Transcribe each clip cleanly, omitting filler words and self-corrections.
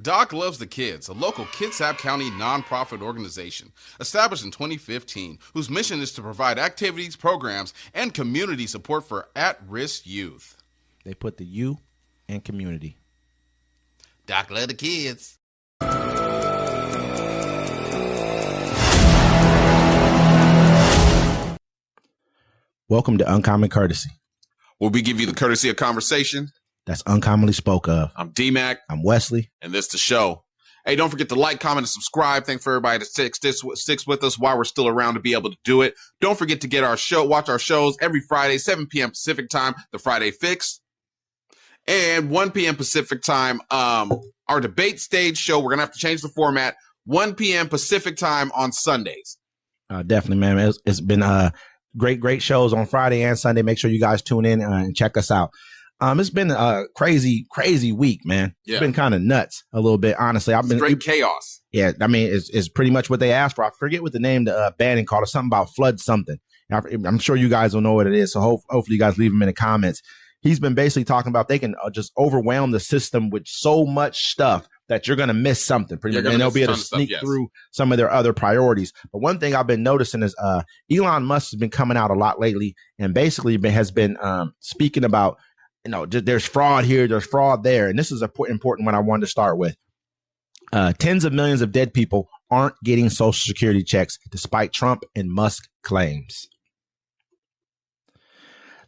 Doc Loves the Kids, a local Kitsap County nonprofit organization established in 2015, whose mission is to provide activities, programs, and community support for at-risk youth. They put the U in community. Doc Loves the Kids. Welcome to Uncommon Courtesy, where we give you the courtesy of conversation that's uncommonly spoke of. I'm D-Mac. I'm Wesley. And this is the show. Hey, don't forget to like, comment, and subscribe. Thanks for everybody that sticks with us while we're still around to be able to do it. Don't forget to watch our shows every Friday, 7 p.m. Pacific time, the Friday Fix. And 1 p.m. Pacific time, our debate stage show. We're going to have to change the format. 1 p.m. Pacific time on Sundays. Definitely, man. It's been great shows on Friday and Sunday. Make sure you guys tune in and check us out. It's been a crazy week, man. Yeah. It's been kind of nuts a little bit, honestly. Straight chaos. Yeah, I mean, it's pretty much what they asked for. I forget what the name the Bannon called it, something about flood something. I'm sure you guys will know what it is, so hopefully you guys leave them in the comments. He's been basically talking about they can just overwhelm the system with so much stuff that you're going to miss something pretty much, and they'll be able to sneak through some of their other priorities. But one thing I've been noticing is Elon Musk has been coming out a lot lately and basically has been speaking about, there's fraud here, there's fraud there. And this is an important one I wanted to start with. Tens of millions of dead people aren't getting Social Security checks despite Trump and Musk claims.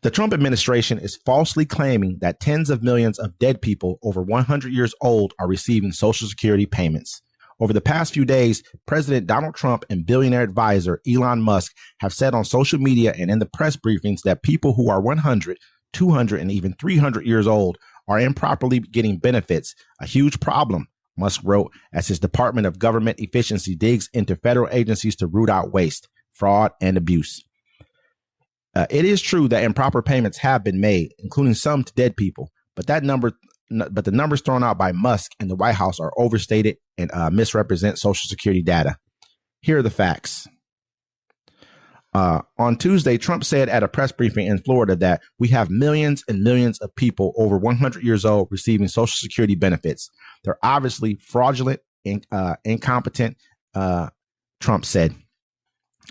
The Trump administration is falsely claiming that tens of millions of dead people over 100 years old are receiving Social Security payments. Over the past few days, President Donald Trump and billionaire advisor Elon Musk have said on social media and in the press briefings that people who are 100, 200, and even 300 years old are improperly getting benefits, a huge problem, Musk wrote as his Department of Government Efficiency digs into federal agencies to root out waste, fraud, and abuse. It is true that improper payments have been made, including some to dead people, but the numbers thrown out by Musk and the White House are overstated and misrepresent Social Security data. Here are the facts. On Tuesday, Trump said at a press briefing in Florida that we have millions and millions of people over 100 years old receiving Social Security benefits. They're obviously fraudulent and incompetent, Trump said.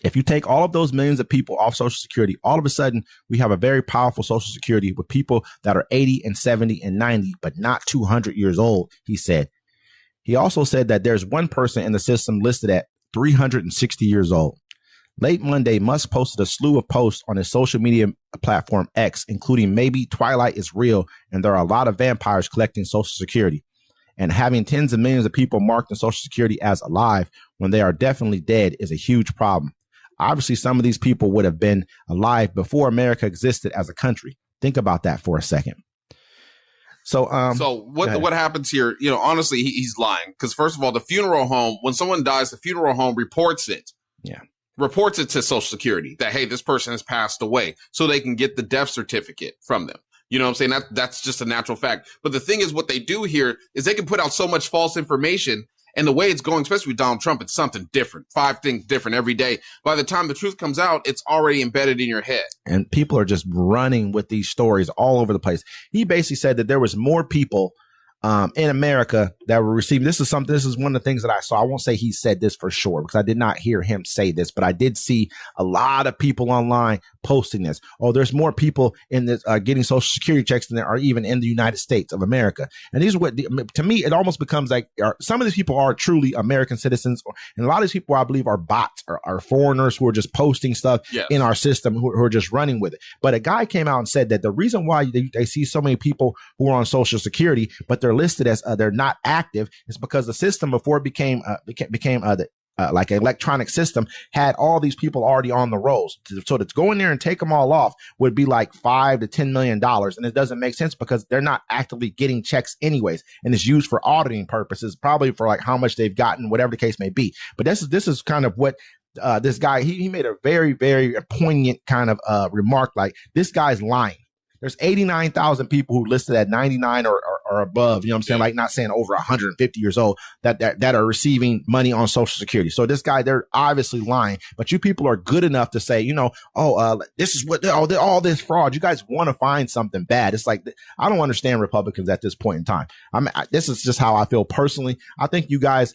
If you take all of those millions of people off Social Security, all of a sudden we have a very powerful Social Security with people that are 80 and 70 and 90, but not 200 years old, he said. He also said that there's one person in the system listed at 360 years old. Late Monday, Musk posted a slew of posts on his social media platform X, including maybe Twilight is real and there are a lot of vampires collecting Social Security. And having tens of millions of people marked in Social Security as alive when they are definitely dead is a huge problem. Obviously, some of these people would have been alive before America existed as a country. Think about that for a second. So what happens here? Honestly, he's lying because first of all, the funeral home, when someone dies, the funeral home reports it. Yeah. Reports it to Social Security that, hey, this person has passed away, so they can get the death certificate from them. You know what I'm saying? That's just a natural fact. But the thing is, what they do here is they can put out so much false information. And the way it's going, especially with Donald Trump, it's something different. 5 things different every day. By the time the truth comes out, it's already embedded in your head. And people are just running with these stories all over the place. He basically said that there was more people in America that were receiving. This is one of the things that I saw. I won't say he said this for sure because I did not hear him say this, but I did see a lot of people online posting this. Oh, there's more people in this getting Social Security checks than there are even in the United States of America. And these are what, to me, it almost becomes like some of these people are truly American citizens, and a lot of these people I believe are bots, are foreigners who are just posting stuff in our system who are just running with it. But a guy came out and said that the reason why they see so many people who are on Social Security, but they're listed as they're not active, is because the system before it became like an electronic system had all these people already on the rolls. So to go in there and take them all off would be like $5 to $10 million. And it doesn't make sense because they're not actively getting checks anyways. And it's used for auditing purposes, probably for like how much they've gotten, whatever the case may be. But this is kind of what this guy, he made a very, very poignant kind of remark, like this guy's lying. There's 89,000 people who listed at 99 or or above, you know what I'm saying? Like not saying over 150 years old that are receiving money on Social Security. So this guy, they're obviously lying, but you people are good enough to say, this is what all this fraud. You guys want to find something bad. It's like, I don't understand Republicans at this point in time. This is just how I feel personally. I think you guys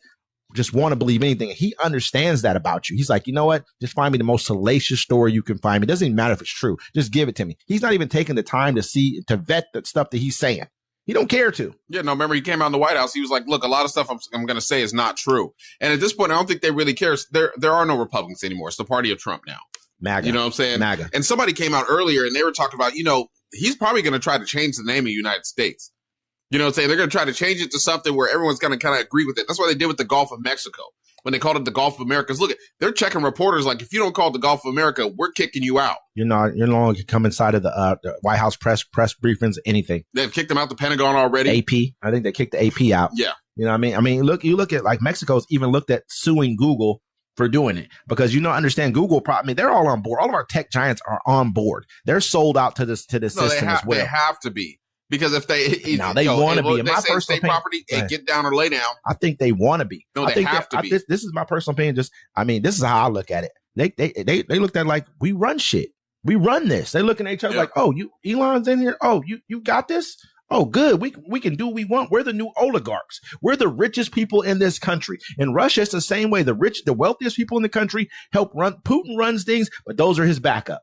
just want to believe anything. He understands that about you. He's like, you know what? Just find me the most salacious story you can find me. It doesn't even matter if it's true. Just give it to me. He's not even taking the time to vet the stuff that he's saying. He don't care to. Yeah, no, remember he came out in the White House. He was like, look, a lot of stuff I'm going to say is not true. And at this point, I don't think they really care. There are no Republicans anymore. It's the party of Trump now. MAGA. You know what I'm saying? MAGA. And somebody came out earlier and they were talking about, he's probably going to try to change the name of the United States. You know what I'm saying? They're going to try to change it to something where everyone's going to kind of agree with it. That's what they did with the Gulf of Mexico. When they called it the Gulf of America, look, they're checking reporters like, if you don't call it the Gulf of America, we're kicking you out. You're no longer come inside of the White House press briefings, anything. They've kicked them out the Pentagon already. AP, I think they kicked the AP out. Yeah. You know what I mean? I mean, you look at like Mexico's even looked at suing Google for doing it because understand Google. They're all on board. All of our tech giants are on board. They're sold out to this system as well. They have to be. Because if they want to be, in my personal state property, get down or lay down. I think they want to be. No, they have to be. This is my personal opinion. This is how I look at it. They looked at it like we run shit. We run this. They looking at each other like, oh, Elon's in here. Oh, you got this. Oh, good. We can do what we want. We're the new oligarchs. We're the richest people in this country. In Russia, it's the same way. The wealthiest people in the country help run. Putin runs things, but those are his backup.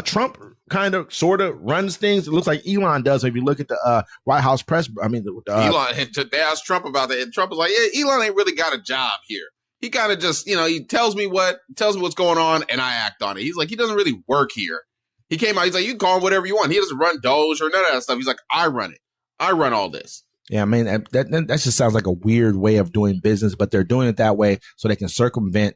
Trump kind of sort of runs things. It looks like Elon does. If you look at the White House press, Elon, they asked Trump about that, and Trump was like, "Yeah, Elon ain't really got a job here. He kind of just, he tells me what's going on, and I act on it. He's like, he doesn't really work here. He came out. He's like, you can call him whatever you want. He doesn't run Doge or none of that stuff. He's like, I run it. I run all this." Yeah, I mean that just sounds like a weird way of doing business, but they're doing it that way so they can circumvent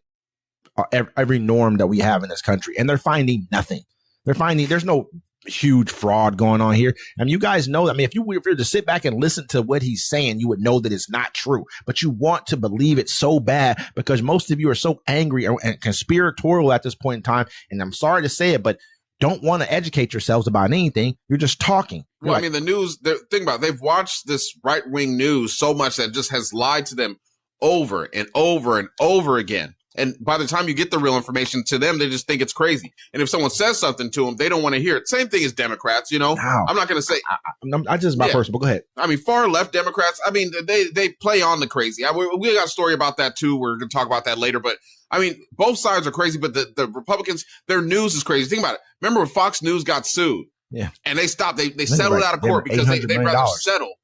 every norm that we have in this country, and they're finding nothing. They're finding there's no huge fraud going on here. I mean, you guys know that. I mean, if you were to sit back and listen to what he's saying, you would know that it's not true. But you want to believe it so bad because most of you are so angry and conspiratorial at this point in time. And I'm sorry to say it, but don't want to educate yourselves about anything. You're just talking. Well, I mean, the news, think about it. They've watched this right-wing news so much that just has lied to them over and over and over again. And by the time you get the real information to them, they just think it's crazy. And if someone says something to them, they don't want to hear it. Same thing as Democrats, No. I'm not going to say. I just my personal. Go ahead. I mean, far left Democrats. I mean, they play on the crazy. We got a story about that too. We're going to talk about that later. But I mean, both sides are crazy. But the Republicans, their news is crazy. Think about it. Remember when Fox News got sued? Yeah. And they stopped. They settled out of court because they'd rather settle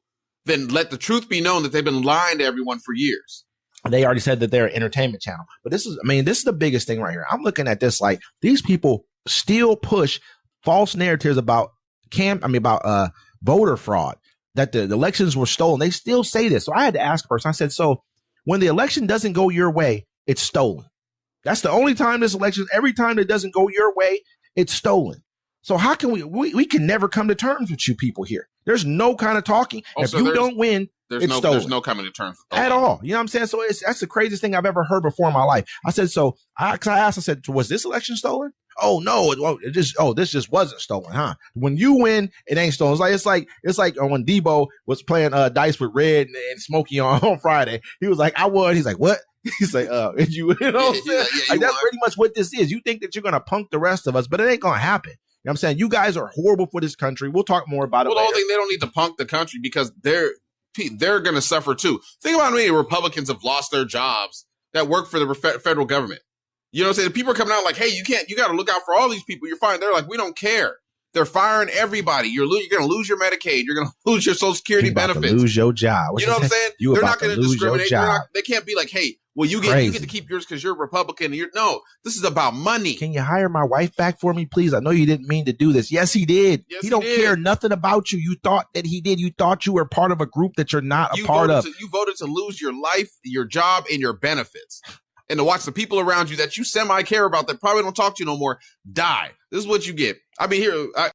than let the truth be known that they've been lying to everyone for years. They already said that they're an entertainment channel. But this is the biggest thing right here. I'm looking at this like these people still push false narratives about voter fraud, that the elections were stolen. They still say this. So I had to ask a person. I said, so when the election doesn't go your way, it's stolen. That's the only time this election, every time it doesn't go your way, it's stolen. So how can we can never come to terms with you people here. There's no kind of talking. If you don't win, there's no coming to terms at all. You know what I'm saying? So that's the craziest thing I've ever heard before in my life. I said, I said, was this election stolen? Oh no, this just wasn't stolen, huh? When you win, it ain't stolen. It's like when Debo was playing dice with Red and Smokey on Friday. He was like, I won. He's like, what? He's like, and you know what I'm saying? Like, that's pretty much what this is. You think that you're gonna punk the rest of us, but it ain't gonna happen. You know what I'm saying? You guys are horrible for this country. We'll talk more about it later. Well, the whole thing, they don't need to punk the country because they're going to suffer too. Think about how many Republicans have lost their jobs that work for the federal government. You know what I'm saying? People are coming out like, hey, you got to look out for all these people. You're fine. They're like, we don't care. They're firing everybody. You're going to lose your Medicaid. You're going to lose your Social Security benefits. Lose your job. You know what I'm saying? They're not going to discriminate. They can't be like, hey, well, you get to keep yours because you're a Republican. No, this is about money. Can you hire my wife back for me, please? I know you didn't mean to do this. Yes, he did. He don't care nothing about you. You thought that he did. You thought you were part of a group that you're not a part of. You voted to lose your life, your job, and your benefits. And to watch the people around you that you semi-care about that probably don't talk to you no more die. This is what you get. I mean, here,